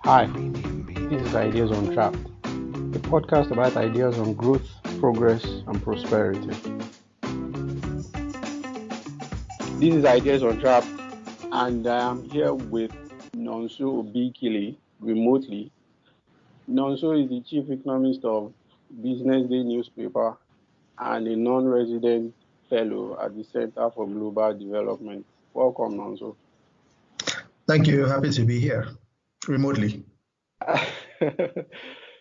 Hi, this is Ideas Untrapped, a podcast about ideas on growth, progress, and prosperity. This is Ideas Untrapped, and I am here with Nonso Obikili remotely. Nonso is the chief economist of BusinessDay newspaper and a non-resident fellow at the Center for Global Development. Welcome, Nonso. Thank you. Happy to be here remotely.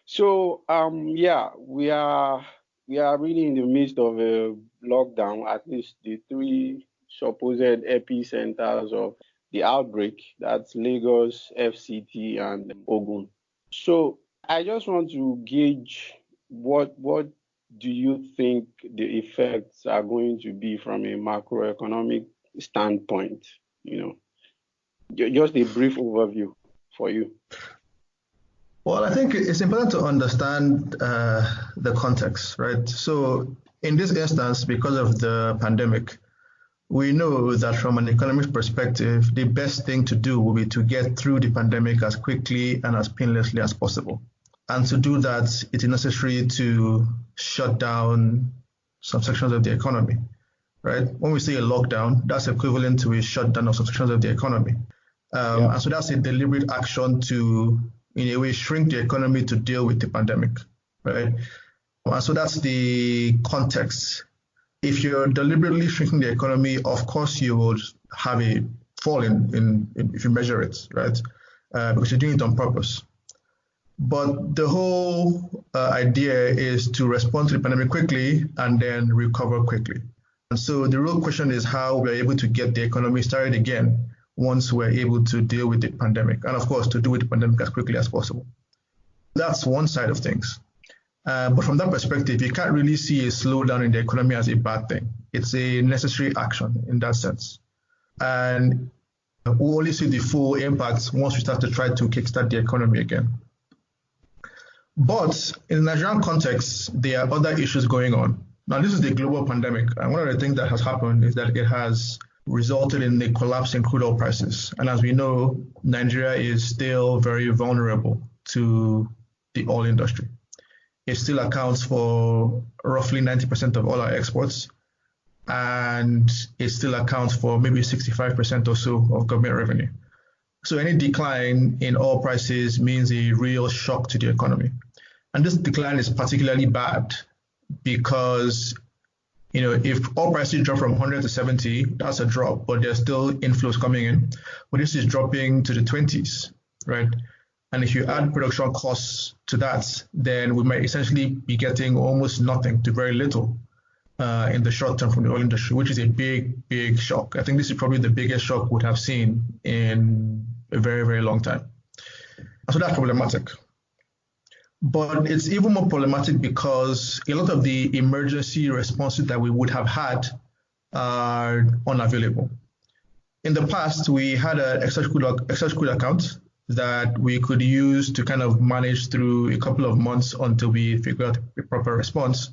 So, we are really in the midst of a lockdown. At least the three supposed epicenters of the outbreak, that's Lagos, FCT, and Ogun. So, I just want to gauge what do you think the effects are going to be from a macroeconomic standpoint? Just a brief overview for you. Well, I think it's important to understand the context, right? So in this instance, because of the pandemic, we know that from an economic perspective, the best thing to do will be to get through the pandemic as quickly and as painlessly as possible. And to do that, it is necessary to shut down some sections of the economy, right? When we say a lockdown, that's equivalent to a shutdown of some sections of the economy. And so that's a deliberate action to, in a way, shrink the economy to deal with the pandemic, right? And so that's the context. If you're deliberately shrinking the economy, of course you would have a fall in if you measure it, right? Because you're doing it on purpose. But the whole idea is to respond to the pandemic quickly and then recover quickly. And so the real question is how we're able to get the economy started again once we're able to deal with the pandemic, and of course to deal with the pandemic as quickly as possible. That's one side of things. But from that perspective, you can't really see a slowdown in the economy as a bad thing. It's a necessary action in that sense. And we'll only see the full impact once we start to try to kickstart the economy again. But in the Nigerian context, there are other issues going on. Now, this is the global pandemic. And one of the things that has happened is that it has resulted in the collapse in crude oil prices. And as we know, Nigeria is still very vulnerable to the oil industry. It still accounts for roughly 90% of all our exports, and it still accounts for maybe 65% or so of government revenue. So any decline in oil prices means a real shock to the economy. And this decline is particularly bad because if oil prices drop from 100 to 70, that's a drop, but there's still inflows coming in. But this is dropping to the 20s, right? And if you add production costs to that, then we might essentially be getting almost nothing to very little in the short term from the oil industry, which is a big, big shock. I think this is probably the biggest shock we'd have seen in a very, very long time. So that's problematic. But it's even more problematic because a lot of the emergency responses that we would have had are unavailable. In the past, we had an excess crude account that we could use to kind of manage through a couple of months until we figure out a proper response.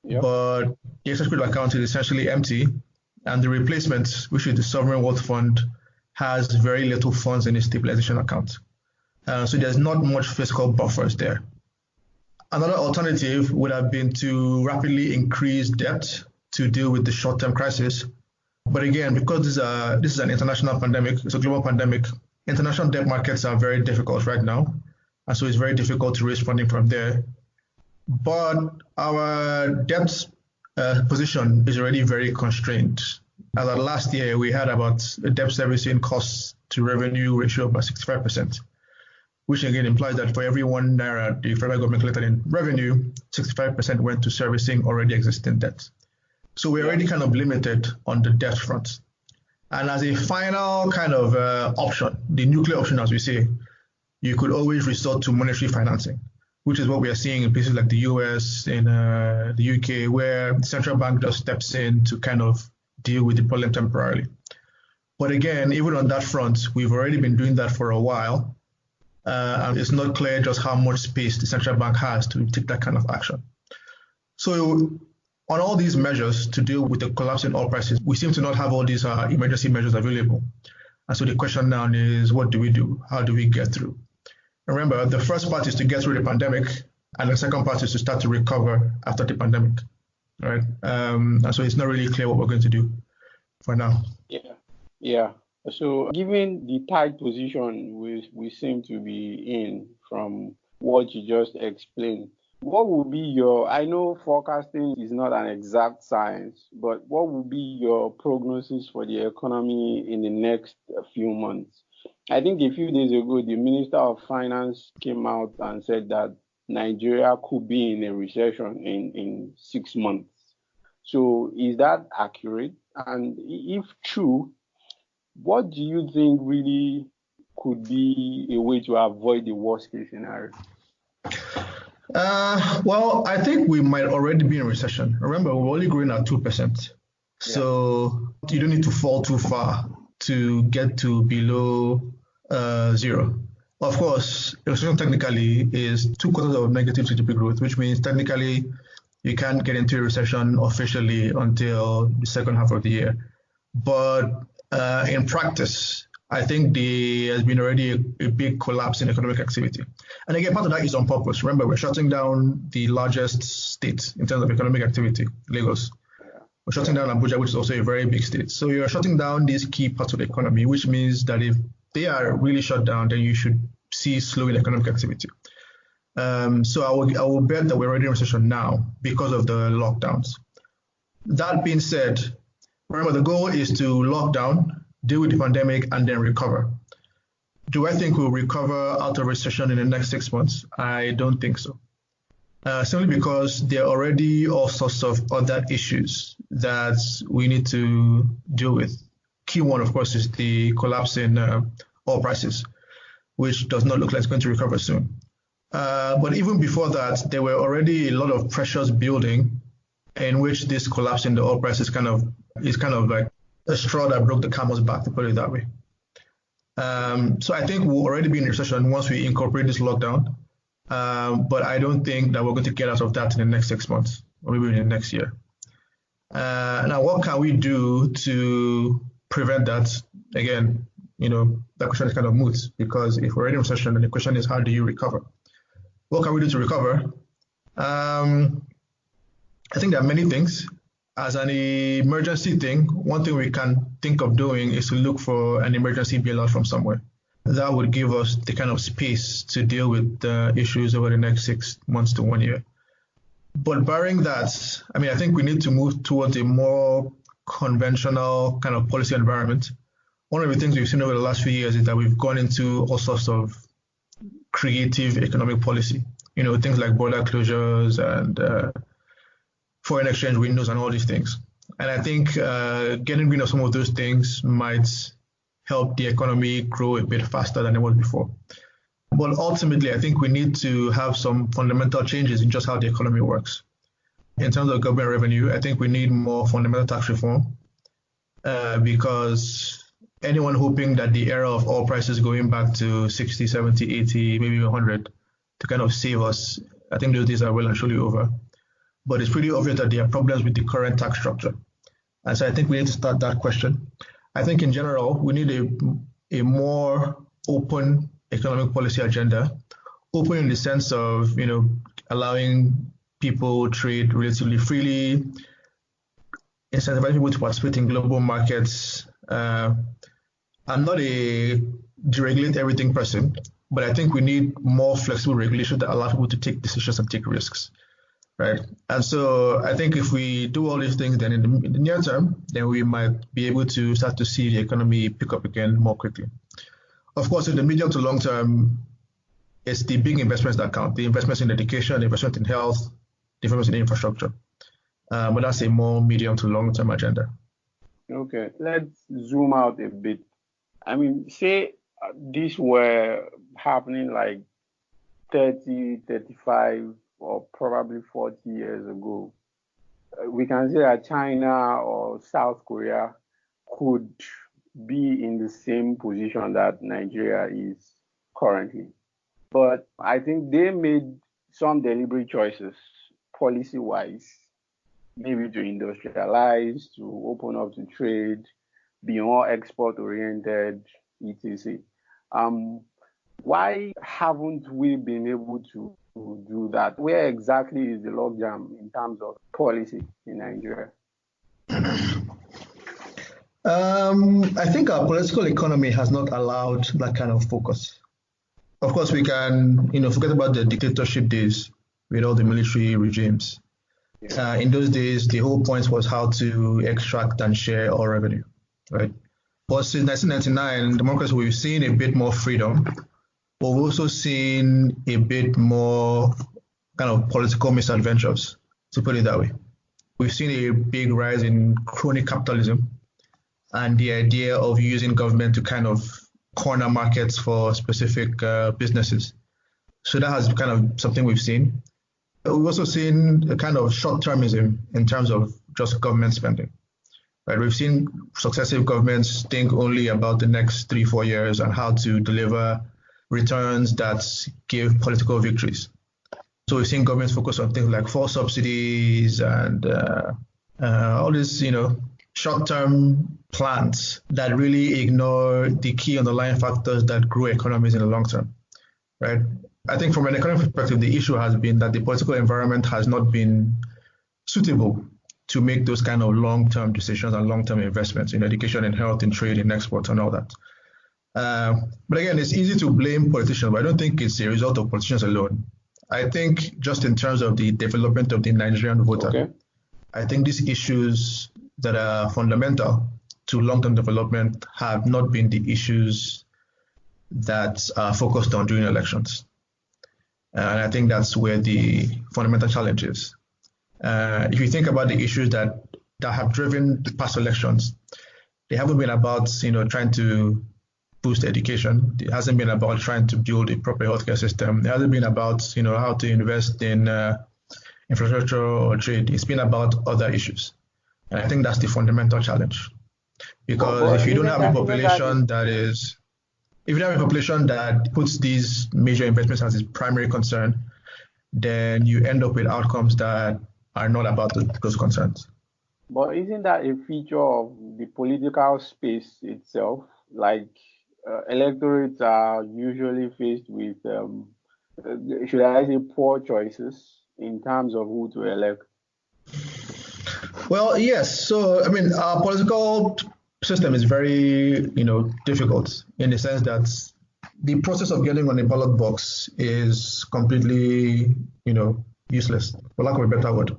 Yep. But the excess crude account is essentially empty, and the replacement, which is the Sovereign Wealth Fund, has very little funds in its stabilization account. So there's not much fiscal buffers there. Another alternative would have been to rapidly increase debt to deal with the short-term crisis. But again, because this is an international pandemic, it's a global pandemic, international debt markets are very difficult right now. And so it's very difficult to raise funding from there. But our debt position is already very constrained. As of last year, we had about a debt servicing costs to revenue ratio of about 65%. Which again implies that for every ₦1 the federal government collected in revenue, 65% went to servicing already existing debt. So we're already kind of limited on the debt front. And as a final kind of option, the nuclear option, as we say, you could always resort to monetary financing, which is what we are seeing in places like the US, in the UK, where the central bank just steps in to kind of deal with the problem temporarily. But again, even on that front, we've already been doing that for a while. And it's not clear just how much space the central bank has to take that kind of action. So on all these measures to deal with the collapse in oil prices, we seem to not have all these emergency measures available. And so the question now is, what do we do? How do we get through? Remember, the first part is to get through the pandemic, and the second part is to start to recover after the pandemic, right? And so it's not really clear what we're going to do for now. Yeah, yeah. So, given the tight position we seem to be in from what you just explained, what would be your, I know forecasting is not an exact science, but what would be your prognosis for the economy in the next few months? I think a few days ago, the Minister of Finance came out and said that Nigeria could be in a recession in 6 months. So is that accurate? And if true, what do you think really could be a way to avoid the worst case scenario? Well, I think we might already be in recession. Remember, we're only growing at 2%. So you don't need to fall too far to get to below zero. Of course, a recession technically is 2 quarters of negative GDP growth, which means technically you can't get into a recession officially until the second half of the year. But in practice, I think there has been already a big collapse in economic activity. And again, part of that is on purpose. Remember, we're shutting down the largest state in terms of economic activity, Lagos. We're shutting down Abuja, which is also a very big state. So you're shutting down these key parts of the economy, which means that if they are really shut down, then you should see slowing economic activity. So I will bet that we're already in recession now because of the lockdowns. That being said, remember the goal is to lock down, deal with the pandemic, and then recover. Do I think we'll recover out of recession in the next 6 months? I don't think so. Simply because there are already all sorts of other issues that we need to deal with. Key one, of course, is the collapse in oil prices, which does not look like it's going to recover soon. But even before that, there were already a lot of pressures building in which this collapse in the oil price is kind of like a straw that broke the camel's back, to put it that way. So I think we'll already be in recession once we incorporate this lockdown. But I don't think that we're going to get out of that in the next 6 months or maybe in the next year. Now, what can we do to prevent that? Again, that question is kind of moot because if we're in recession, then the question is, how do you recover? What can we do to recover? I think there are many things. As an emergency thing, one thing we can think of doing is to look for an emergency bailout from somewhere. That would give us the kind of space to deal with the issues over the next 6 months to 1 year. But barring that, I think we need to move towards a more conventional kind of policy environment. One of the things we've seen over the last few years is that we've gone into all sorts of creative economic policy, things like border closures and foreign exchange windows and all these things. And I think getting rid of some of those things might help the economy grow a bit faster than it was before. But ultimately, I think we need to have some fundamental changes in just how the economy works. In terms of government revenue, I think we need more fundamental tax reform because anyone hoping that the era of oil prices going back to 60, 70, 80, maybe 100 to kind of save us, I think those days are well and truly over. But it's pretty obvious that there are problems with the current tax structure. And so I think we need to start that question. I think in general, we need a more open economic policy agenda, open in the sense of, allowing people trade relatively freely, incentivizing people to participate in global markets. I'm not a deregulate everything person, but I think we need more flexible regulation that allow people to take decisions and take risks. Right. And so I think if we do all these things, then in the near term, then we might be able to start to see the economy pick up again more quickly. Of course, in the medium to long term, it's the big investments that count, the investments in education, the investment in health, the investments in infrastructure. But that's a more medium to long term agenda. Okay, let's zoom out a bit. Say this were happening like 30, 35, or probably 40 years ago. We can say that China or South Korea could be in the same position that Nigeria is currently. But I think they made some deliberate choices, policy-wise, maybe to industrialize, to open up to trade, be more export-oriented, etc. Why haven't we been able to do that? Where exactly is the logjam in terms of policy in Nigeria? I think our political economy has not allowed that kind of focus. Of course, we can, forget about the dictatorship days with all the military regimes. In those days, the whole point was how to extract and share all revenue, right? But since 1999, democracy, we've seen a bit more freedom, but we've also seen a bit more kind of political misadventures, to put it that way. We've seen a big rise in crony capitalism and the idea of using government to kind of corner markets for specific businesses. So that has kind of something we've seen. We've also seen a kind of short-termism in terms of just government spending. Right? We've seen successive governments think only about the next 3-4 years and how to deliver returns that give political victories. So we've seen governments focus on things like fuel subsidies and all these, short-term plans that really ignore the key underlying factors that grow economies in the long term, right? I think from an economic perspective, the issue has been that the political environment has not been suitable to make those kind of long-term decisions and long-term investments in education, in health, in trade, in exports, and all that. But again, it's easy to blame politicians, but I don't think it's a result of politicians alone. I think just in terms of the development of the Nigerian voter, I think these issues that are fundamental to long-term development have not been the issues that are focused on during elections. And I think that's where the fundamental challenge is. If you think about the issues that have driven the past elections, they haven't been about, trying to boost education. It hasn't been about trying to build a proper healthcare system. It hasn't been about, how to invest in infrastructure or trade. It's been about other issues. And I think that's the fundamental challenge. Because if you don't have a population that puts these major investments as its primary concern, then you end up with outcomes that are not about those concerns. But isn't that a feature of the political space itself? Like electorates are usually faced with, should I say, poor choices in terms of who to elect? Well, yes. So, our political system is very, difficult in the sense that the process of getting on a ballot box is completely, useless, for lack of a better word.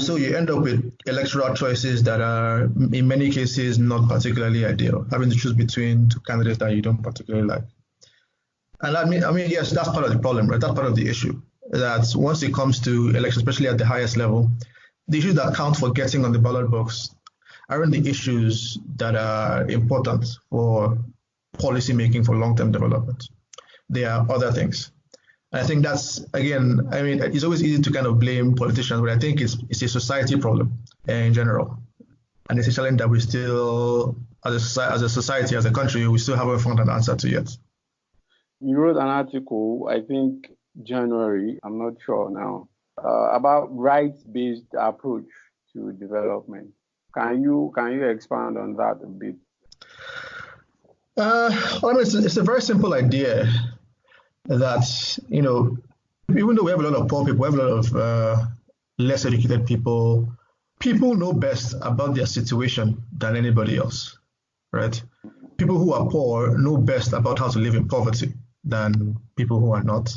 So you end up with electoral choices that are, in many cases, not particularly ideal, having to choose between two candidates that you don't particularly like. And yes, that's part of the problem, right? That's part of the issue. That once it comes to elections, especially at the highest level, the issues that count for getting on the ballot box aren't the issues that are important for policy making for long-term development. They are other things. And I think that's, again, it's always easy to kind of blame politicians, but I think it's a society problem in general. And it's a challenge that we still, as a society, as a country, we still haven't found an answer to yet. You wrote an article, I think January, I'm not sure now, about rights-based approach to development. Can you expand on that a bit? It's a very simple idea that, even though we have a lot of poor people, we have a lot of less educated people know best about their situation than anybody else, right? People who are poor know best about how to live in poverty than people who are not.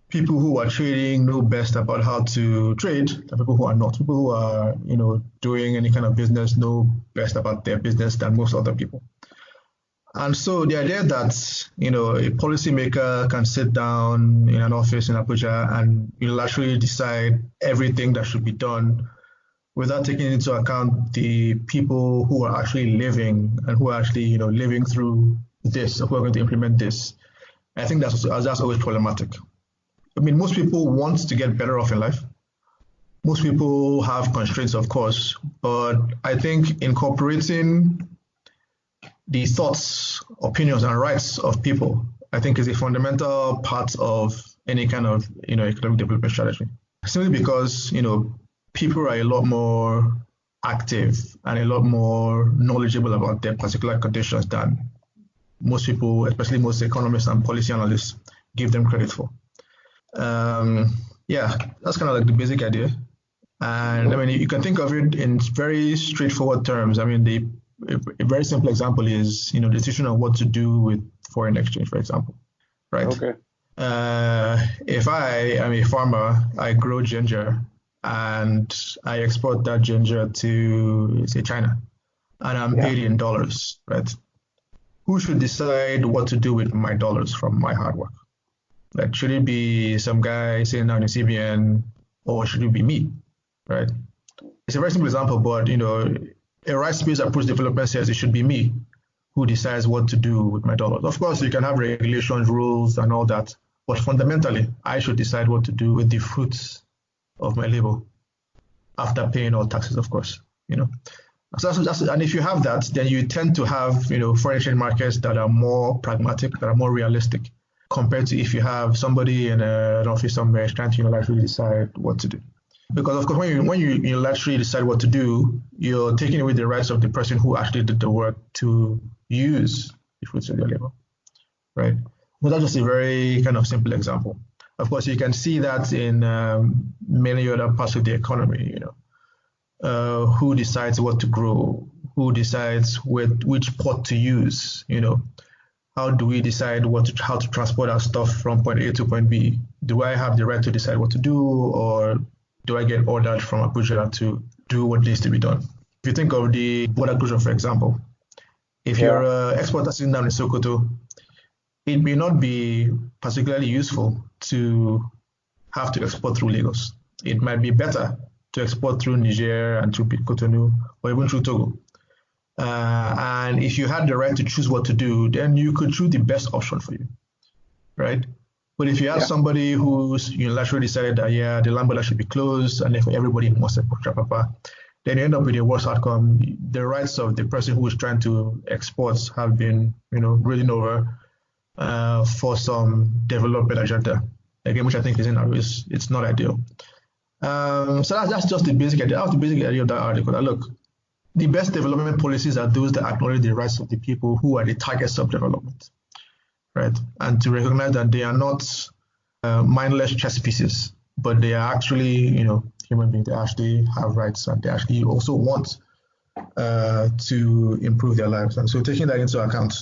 People who are trading know best about how to trade than people who are not. People who are, doing any kind of business know best about their business than most other people. And so the idea that, a policymaker can sit down in an office in Abuja and unilaterally decide everything that should be done without taking into account the people who are actually living and who are actually, living through this, or who are going to implement this, I think that's always problematic. Most people want to get better off in life. Most people have constraints, of course, but I think incorporating the thoughts, opinions, and rights of people, I think, is a fundamental part of any kind of, economic development strategy. Simply because, people are a lot more active and a lot more knowledgeable about their particular conditions than most people, especially most economists and policy analysts, give them credit for. Yeah, that's kind of like the basic idea. And I mean, you can think of it in very straightforward terms. I mean, a very simple example is, the decision on what to do with foreign exchange, for example, right? Okay. If I am a farmer, I grow ginger and I export that ginger to, say, China, and I'm paid in dollars, right? Who should decide what to do with my dollars from my hard work? Like, should it be some guy sitting down in CBN, or should it be me, right? It's a very simple example, but, a rights-based approach development says it should be me who decides what to do with my dollars. Of course, you can have regulations, rules, and all that, but fundamentally, I should decide what to do with the fruits of my labor after paying all taxes, of course, So and if you have that, then you tend to have, foreign exchange markets that are more pragmatic, that are more realistic, compared to if you have somebody in an office somewhere trying to unilaterally decide what to do. Because of course, when you unilaterally decide what to do, you're taking away the rights of the person who actually did the work to use the fruits of their labor, right? Well, that's just a very kind of simple example. Of course, you can see that in many other parts of the economy, who decides what to grow, who decides which port to use, how do we decide how to transport our stuff from point A to point B? Do I have the right to decide what to do, or do I get ordered from Abuja to do what needs to be done? If you think of the border closure, for example, if you're an exporter sitting down in Sokoto, it may not be particularly useful to have to export through Lagos. It might be better to export through Niger and through Cotonou, or even through Togo. And if you had the right to choose what to do, then you could choose the best option for you, right? But if you have somebody who's unilaterally decided that, the land border should be closed, and if everybody wants to then you end up with a worse outcome. The rights of the person who is trying to export have been, ridden over for some development agenda, again, which I think it's not ideal. So that's just the basic idea. That's the basic idea of that article. That, look, the best development policies are those that acknowledge the rights of the people who are the targets of development, right? And to recognize that they are not mindless chess pieces, but they are actually, human beings. They actually have rights, and they actually also want to improve their lives. And so taking that into account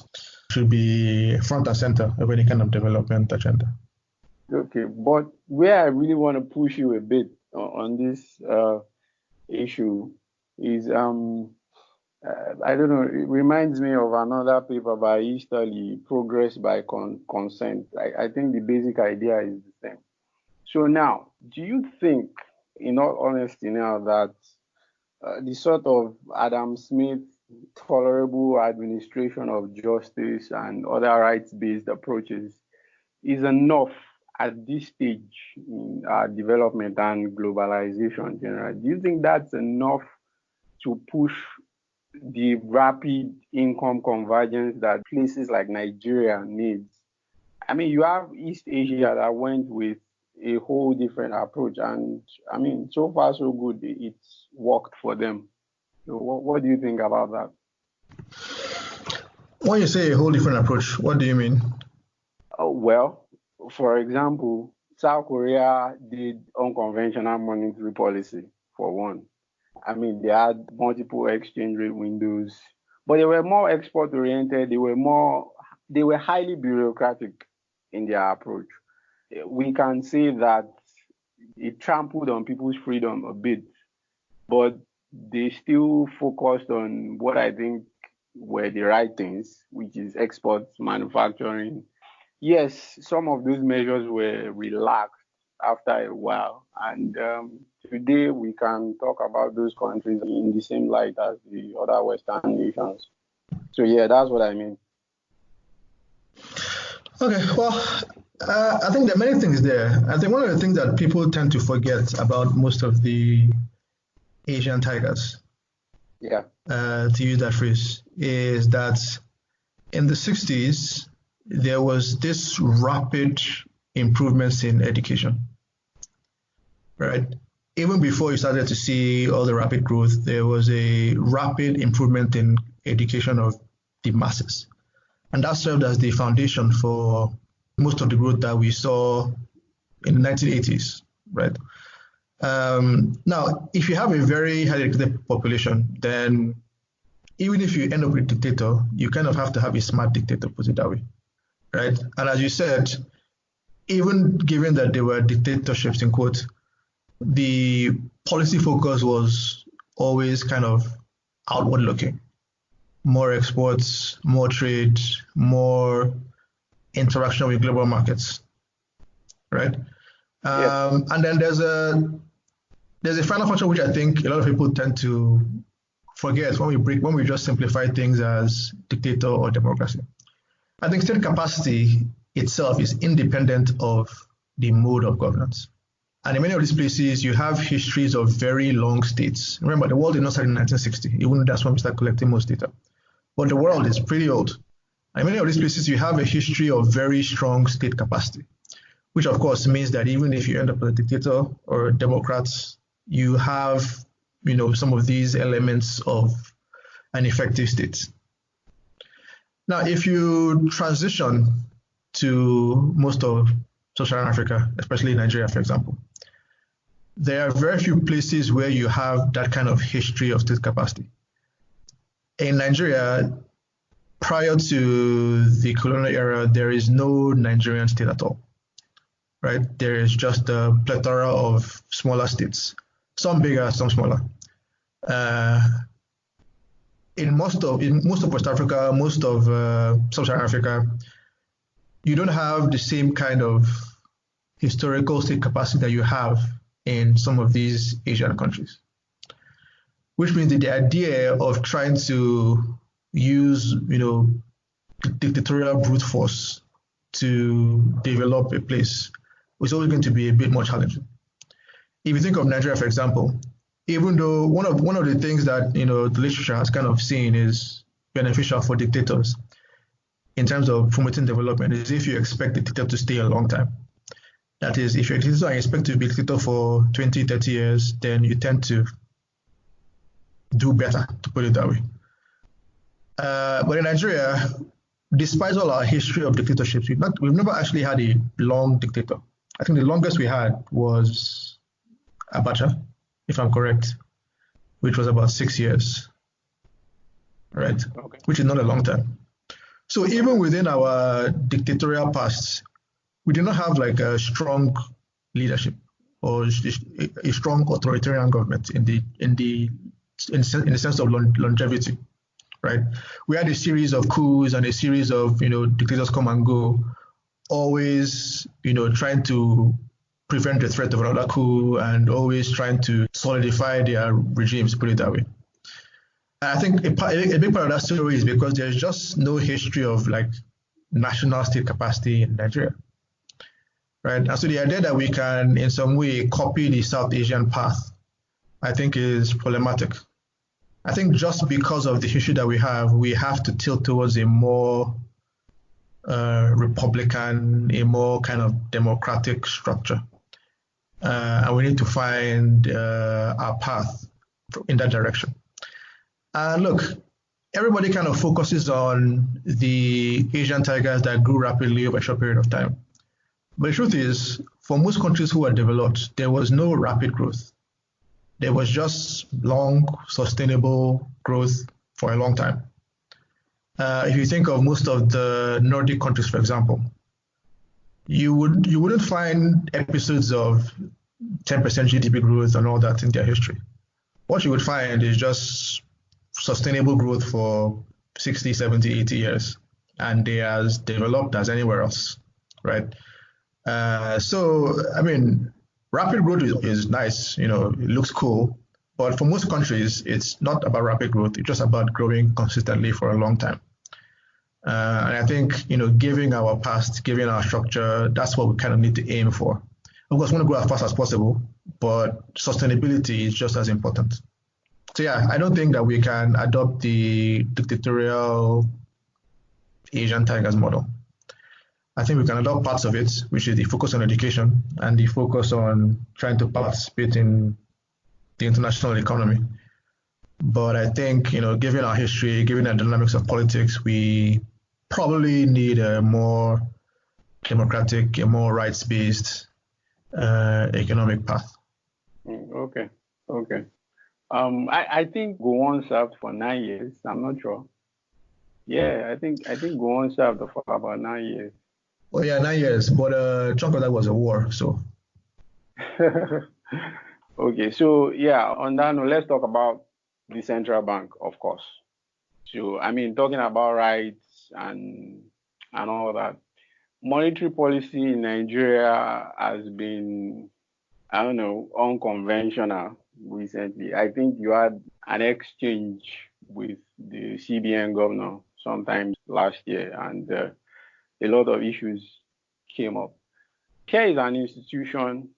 should be front and center of any kind of development agenda. Okay, but where I really want to push you a bit on this issue is, I don't know, it reminds me of another paper by Easterly, Progress by Consent. I think the basic idea is the same. So now, do you think, in all honesty now, that the sort of Adam Smith tolerable administration of justice and other rights-based approaches is enough at this stage in our development and globalization generally? Do you think that's enough to push the rapid income convergence that places like Nigeria needs? I mean, you have East Asia that went with a whole different approach, and I mean, so far so good. It's worked for them. So what do you think about that? When you say a whole different approach, what do you mean? Well, for example, South Korea did unconventional monetary policy, for one. I mean, they had multiple exchange rate windows, but they were more export oriented. They were highly bureaucratic in their approach. We can say that it trampled on people's freedom a bit, but they still focused on what I think were the right things, which is exports, manufacturing. Yes, some of those measures were relaxed after a while, and today we can talk about those countries in the same light as the other Western nations. So yeah, that's what I mean. Okay, well, I think there are many things there. I think one of the things that people tend to forget about most of the Asian tigers, to use that phrase, is that in the 60s, there was this rapid improvements in education, right? Even before you started to see all the rapid growth, there was a rapid improvement in education of the masses. And that served as the foundation for most of the growth that we saw in the 1980s, right? Now, if you have a very highly educated population, then even if you end up with a dictator, you kind of have to have a smart dictator, put it that way, right? And as you said, even given that there were dictatorships, in quotes, the policy focus was always kind of outward looking. More exports, more trade, more interaction with global markets, right? And then there's a final function which I think a lot of people tend to forget when we just simplify things as dictator or democracy. I think state capacity itself is independent of the mode of governance. And in many of these places, you have histories of very long states. Remember, the world did not start in 1960, even though that's when we start collecting most data. But the world is pretty old. And in many of these places, you have a history of very strong state capacity, which of course means that even if you end up with a dictator or a democrat, you have, some of these elements of an effective state. Now, if you transition to most of sub-Saharan Africa, especially Nigeria, for example, there are very few places where you have that kind of history of state capacity. In Nigeria, prior to the colonial era, there is no Nigerian state at all, right? There is just a plethora of smaller states, some bigger, some smaller. In most of West Africa, most of sub-Saharan Africa, you don't have the same kind of historical state capacity that you have in some of these Asian countries. Which means that the idea of trying to use, dictatorial brute force to develop a place is always going to be a bit more challenging. If you think of Nigeria, for example, even though one of the things that the literature has kind of seen is beneficial for dictators in terms of promoting development is if you expect the dictator to stay a long time. That is, if you're a dictator and expect to be a dictator for 20, 30 years, then you tend to do better, to put it that way. But in Nigeria, despite all our history of dictatorships, we've never actually had a long dictator. I think the longest we had was Abacha, if I'm correct, which was about 6 years, right? Okay. Which is not a long time. So even within our dictatorial past, we did not have like a strong leadership or a strong authoritarian government in the sense of longevity, right? We had a series of coups and a series of dictators come and go, always trying to prevent the threat of another coup and always trying to solidify their regimes, put it that way. And I think a big part of that story is because there's just no history of like national state capacity in Nigeria, right? And so the idea that we can in some way copy the South Asian path, I think is problematic. I think just because of the history that we have to tilt towards a more republican, a more kind of democratic structure. And we need to find our path in that direction. And look, everybody kind of focuses on the Asian tigers that grew rapidly over a short period of time. But the truth is, for most countries who are developed, there was no rapid growth. There was just long, sustainable growth for a long time. If you think of most of the Nordic countries, for example, you wouldn't find episodes of 10% GDP growth and all that in their history. What you would find is just sustainable growth for 60, 70, 80 years, and they are as developed as anywhere else, right? So, I mean, rapid growth is nice, it looks cool, but for most countries, it's not about rapid growth. It's just about growing consistently for a long time. And I think, given our past, given our structure, that's what we kind of need to aim for. Of course, we want to grow as fast as possible, but sustainability is just as important. So yeah, I don't think that we can adopt the dictatorial Asian tigers model. I think we can adopt parts of it, which is the focus on education and the focus on trying to participate in the international economy. But I think, given our history, given the dynamics of politics, we probably need a more democratic, a more rights-based economic path. Okay. I think Gowon served for 9 years. I'm not sure. Yeah, I think Gowon served for about 9 years. Oh yeah, 9 years, but a chunk of that was a war. So Okay, so yeah, on that note, let's talk about the central bank, of course. So I mean, talking about rights and all that, monetary policy in Nigeria has been, I don't know, unconventional recently. I think you had an exchange with the CBN governor sometime last year, and a lot of issues came up. Here is an institution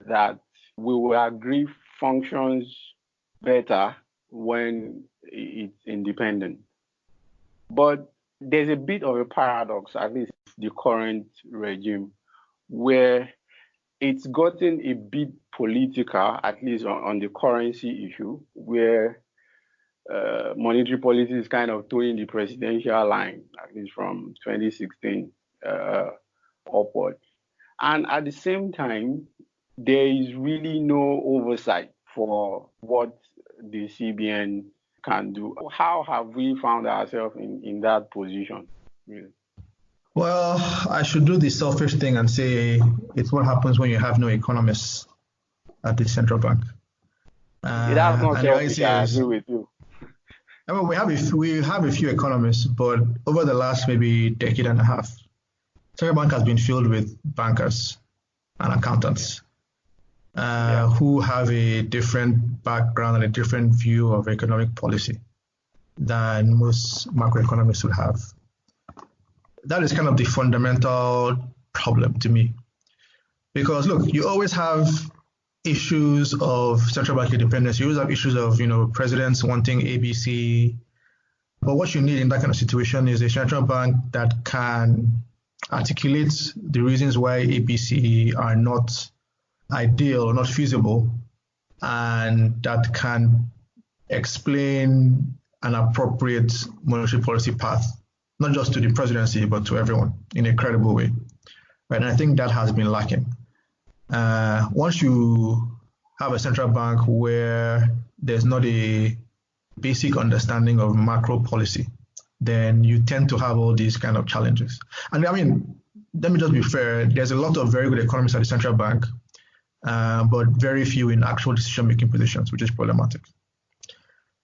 that we will agree functions better when it's independent. But there's a bit of a paradox, at least the current regime, where it's gotten a bit political, at least on the currency issue, where monetary policy is kind of towing the presidential line, at least from 2016 upward. And at the same time, there is really no oversight for what the CBN can do. How have we found ourselves in that position? Really? well, I should do the selfish thing and say it's what happens when you have no economists at the central bank. That's not And the selfish, idea I is, agree with you. I mean, we have a few economists, but over the last maybe decade and a half, central bank has been filled with bankers and accountants who have a different background and a different view of economic policy than most macroeconomists would have. That is kind of the fundamental problem to me. Because look, you always have issues of central bank independence. You always have issues of, presidents wanting ABC. But what you need in that kind of situation is a central bank that can articulate the reasons why ABC are not ideal or not feasible, and that can explain an appropriate monetary policy path, not just to the presidency, but to everyone in a credible way. Right? And I think that has been lacking. Once you have a central bank where there's not a basic understanding of macro policy, then you tend to have all these kind of challenges. And I mean, let me just be fair, there's a lot of very good economists at the central bank, but very few in actual decision-making positions, which is problematic.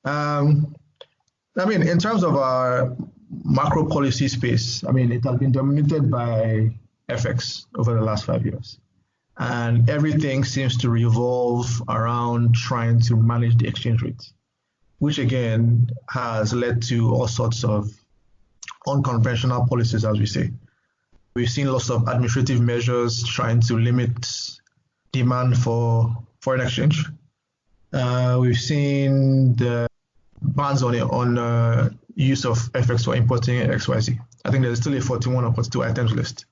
I mean, in terms of our macro policy space, I mean, it has been dominated by FX over the last 5 years. And everything seems to revolve around trying to manage the exchange rate, which again has led to all sorts of unconventional policies, as we say. We've seen lots of administrative measures trying to limit demand for foreign exchange. We've seen the bans on use of FX for importing XYZ. I think there's still a 41 or 42 items list.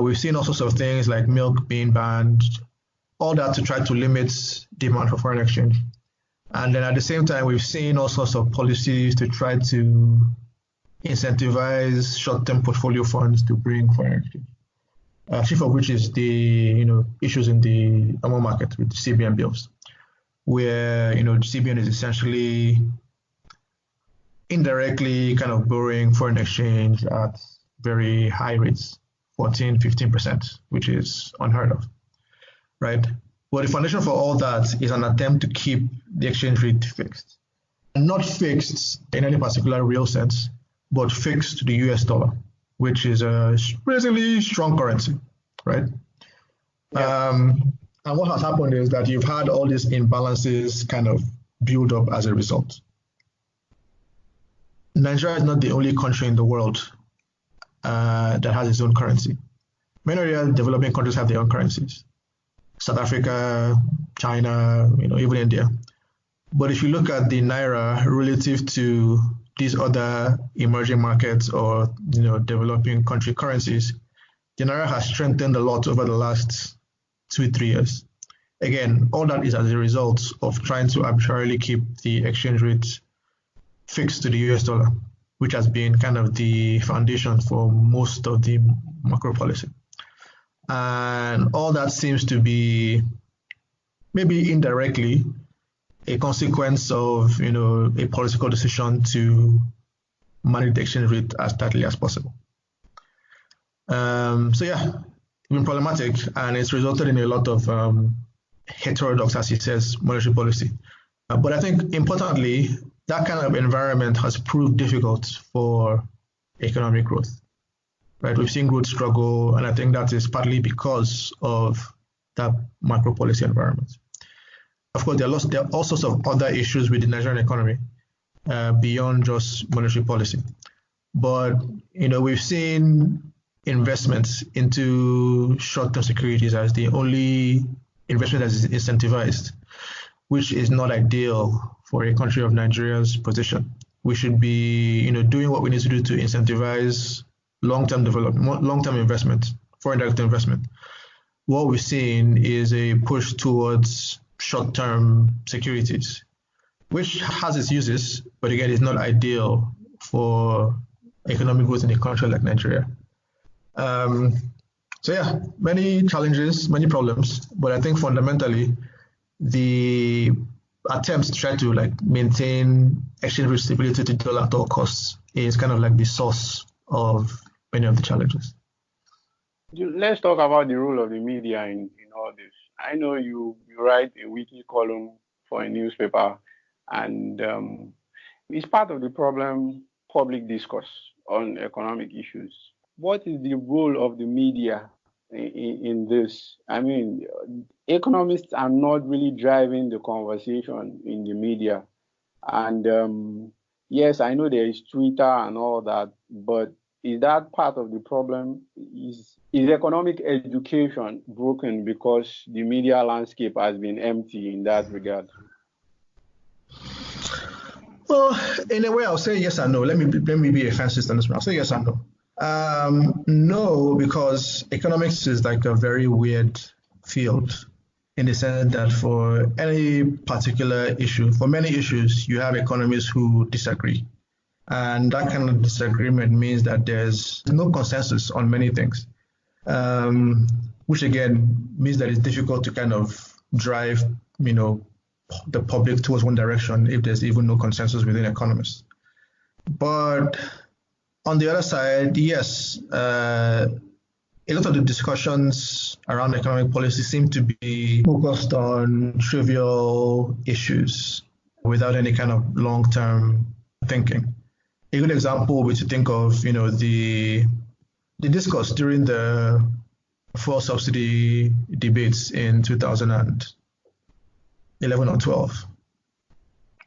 We've seen all sorts of things like milk being banned, all that to try to limit demand for foreign exchange. And then at the same time, we've seen all sorts of policies to try to incentivize short-term portfolio funds to bring foreign exchange. Chief of which is the issues in the normal market with the CBN bills, where the CBN is essentially indirectly kind of borrowing foreign exchange at very high rates, 14, 15%, which is unheard of, right? But the foundation for all that is an attempt to keep the exchange rate fixed. Not fixed in any particular real sense, but fixed to the US dollar, which is a relatively strong currency, right? Yeah. And what has happened is that you've had all these imbalances kind of build up as a result. Nigeria is not the only country in the world that has its own currency. Many other developing countries have their own currencies. South Africa, China, even India. But if you look at the Naira relative to these other emerging markets or developing country currencies, the Naira has strengthened a lot over the last 2-3 years. Again, all that is as a result of trying to arbitrarily keep the exchange rate fixed to the US dollar, which has been kind of the foundation for most of the macro policy. And all that seems to be maybe indirectly a consequence of, a political decision to manage the exchange rate as tightly as possible. It's been problematic, and it's resulted in a lot of heterodox, as he says, monetary policy. But I think importantly, that kind of environment has proved difficult for economic growth. Right? We've seen growth struggle, and I think that is partly because of that macro policy environment. Of course, there are all sorts of other issues with the Nigerian economy beyond just monetary policy. But, we've seen investments into short-term securities as the only investment that is incentivized, which is not ideal for a country of Nigeria's position. We should be, doing what we need to do to incentivize long-term development, long-term investment, foreign direct investment. What we're seeing is a push towards short-term securities, which has its uses, but again, is not ideal for economic growth in a country like Nigeria. Many challenges, many problems, but I think fundamentally, the attempts to try to maintain exchange rate stability to dollar at all costs is kind of like the source of many of the challenges. Let's talk about the role of the media in all this. I know you write a weekly column for a newspaper, and it's part of the problem, public discourse on economic issues. What is the role of the media in this? I mean, economists are not really driving the conversation in the media. And yes, I know there is Twitter and all that, but is that part of the problem? Is economic education broken because the media landscape has been empty in that regard? Well, in a way, I'll say yes and no. Let me be a fancist on this one. I'll say yes and no. No, because economics is like a very weird field in the sense that for any particular issue, for many issues, you have economists who disagree. And that kind of disagreement means that there's no consensus on many things, which again means that it's difficult to kind of drive, the public towards one direction if there's even no consensus within economists. But on the other side, yes, a lot of the discussions around economic policy seem to be focused on trivial issues without any kind of long-term thinking. A good example would be to think of, the discourse during the fuel subsidy debates in 2011 or 12,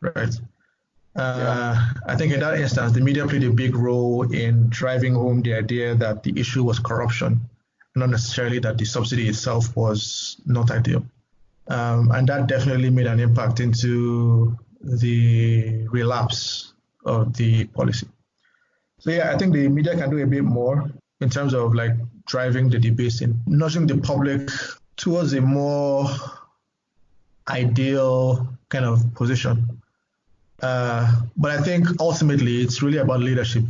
right? I think in that instance, the media played a big role in driving home the idea that the issue was corruption, not necessarily that the subsidy itself was not ideal. And that definitely made an impact into the relapse of the policy. So I think the media can do a bit more in terms of driving the debates and nudging the public towards a more ideal kind of position. But I think ultimately it's really about leadership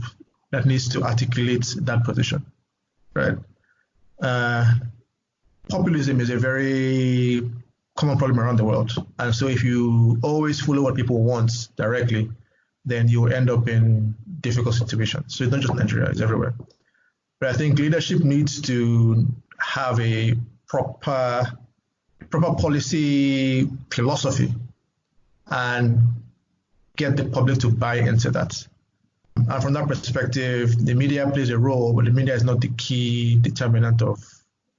that needs to articulate that position, right? Populism is a very common problem around the world. And so if you always follow what people want directly, then you will end up in difficult situations. So it's not just Nigeria, it's everywhere. But I think leadership needs to have a proper policy philosophy and get the public to buy into that. And from that perspective, the media plays a role, but the media is not the key determinant of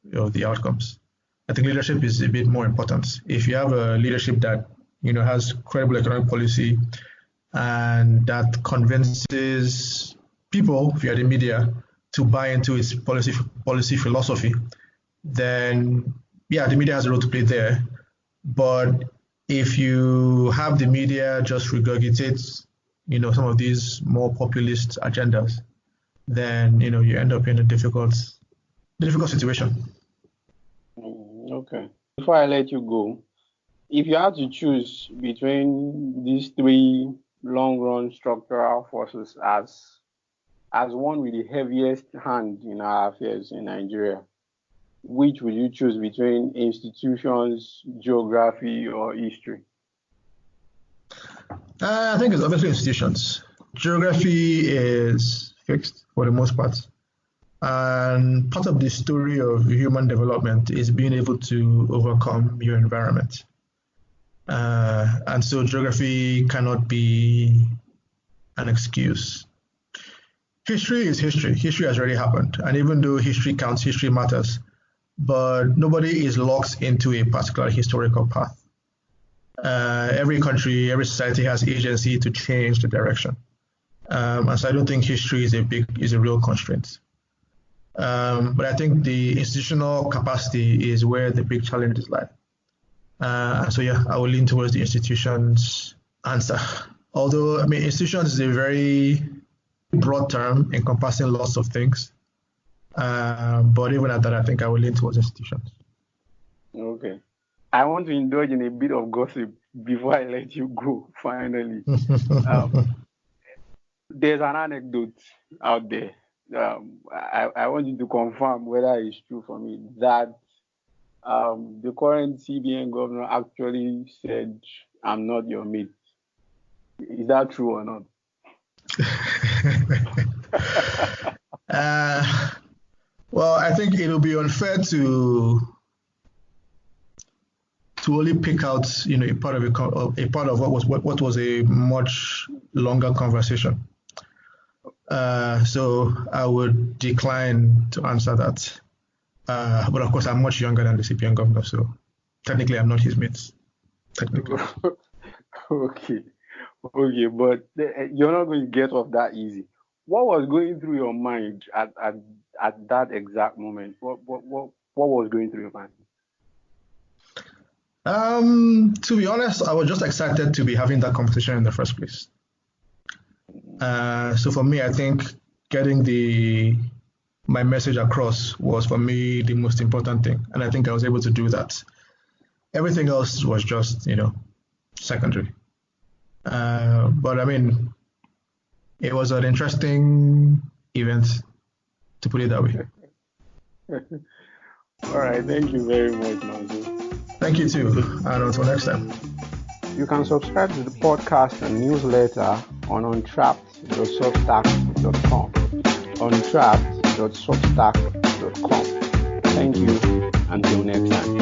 the outcomes. I think leadership is a bit more important. If you have a leadership that has credible economic policy and that convinces people via the media to buy into its policy philosophy, then the media has a role to play there. But if you have the media just regurgitate, some of these more populist agendas, then you end up in a difficult situation. Okay. Before I let you go, if you had to choose between these three long-run structural forces as as one with the heaviest hand in our affairs in Nigeria, which would you choose between institutions, geography, or history? I think it's obviously institutions. Geography is fixed for the most part. And part of the story of human development is being able to overcome your environment. And so geography cannot be an excuse. History is history. History has already happened. And even though history counts, history matters. But nobody is locked into a particular historical path. Every country, every society has agency to change the direction. And so I don't think history is a real constraint. But I think the institutional capacity is where the big challenges lie. So yeah, I will lean towards the institutions answer. Although, I mean, institutions is a very broad term encompassing lots of things. But even at that, I think I will lean towards institutions. Okay. I want to indulge in a bit of gossip before I let you go, finally. There's an anecdote out there. I want you to confirm whether it's true for me that the current CBN governor actually said, "I'm not your mate." Is that true or not? Well, I think it'll be unfair to only pick out, a part of what was a much longer conversation. So I would decline to answer that. But of course, I'm much younger than the CPN governor, so technically I'm not his mate. Technically. Okay, but you're not going to get off that easy. What was going through your mind at that exact moment? What was going through your mind? To be honest, I was just excited to be having that conversation in the first place. So for me, I think getting my message across was for me the most important thing, and I think I was able to do that. Everything else was just, secondary. But I mean, it was an interesting event, to put it that way. All right, thank you very much, Nonso. Thank you too, and until next time. You can subscribe to the podcast and newsletter on untrapped.substack.com. Untrapped.substack.com. Thank you. Until next time.